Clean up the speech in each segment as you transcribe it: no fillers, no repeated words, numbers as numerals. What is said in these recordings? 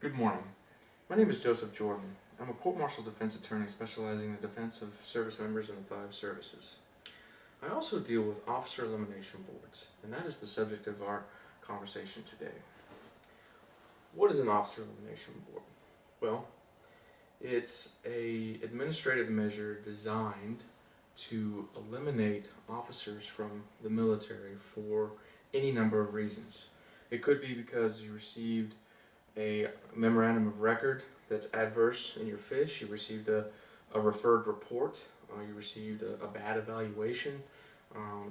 Good morning. My name is Joseph Jordan. I'm a court-martial defense attorney specializing in the defense of service members in the 5 services. I also deal with officer elimination boards, and that is the subject of our conversation today. What is an officer elimination board? Well, it's an administrative measure designed to eliminate officers from the military for any number of reasons. It could be because you received a memorandum of record that's adverse in your fish, you received a referred report, you received a bad evaluation.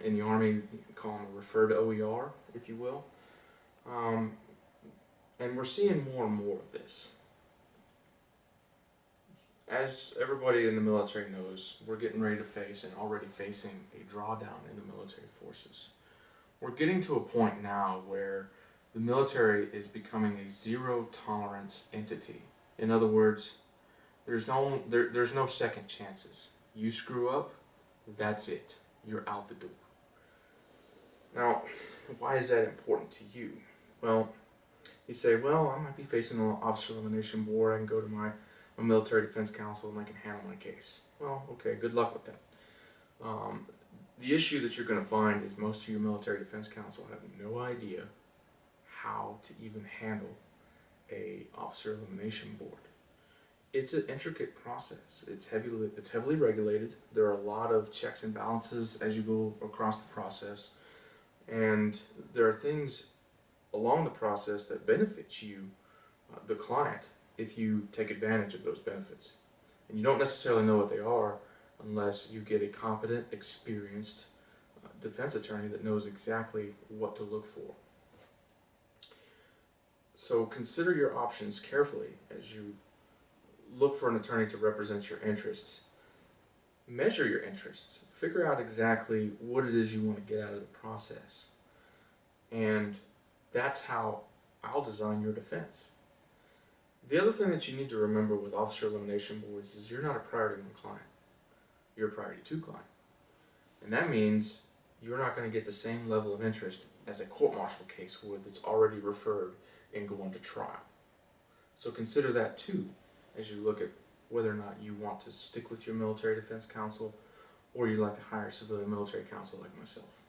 In the Army, you call them a referred OER, if you will. And we're seeing more and more of this. As everybody in the military knows, we're getting ready to face and already facing a drawdown in the military forces. We're getting to a point now where the military is becoming a zero-tolerance entity. In other words, there's no second chances. You screw up, that's it. You're out the door. Now, why is that important to you? Well, you say, well, I might be facing an officer elimination board. I can go to my military defense counsel and I can handle my case. Well, okay, good luck with that. The issue that you're going to find is most of your military defense counsel have no idea how to even handle a officer elimination board. It's an intricate process. It's heavily regulated. There are a lot of checks and balances as you go across the process, and there are things along the process that benefit you, the client, if you take advantage of those benefits. And you don't necessarily know what they are unless you get a competent, experienced defense attorney that knows exactly what to look for. So consider your options carefully as you look for an attorney to represent your interests. Measure your interests. Figure out exactly what it is you want to get out of the process. And that's how I'll design your defense. The other thing that you need to remember with officer elimination boards is you're not a priority 1 client. You're a priority 2 client. And that means you're not going to get the same level of interest as a court-martial case would that's already referred and going to trial. So consider that too as you look at whether or not you want to stick with your military defense counsel or you'd like to hire a civilian military counsel like myself.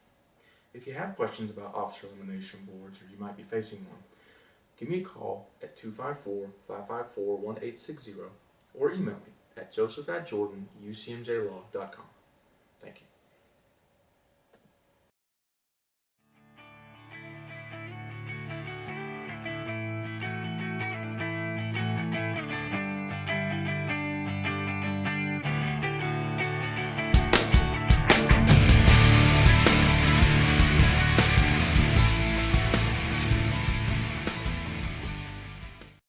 If you have questions about officer elimination boards or you might be facing one, give me a call at 254-554-1860 or email me at joseph@jordanucmjlaw.com. Thank you.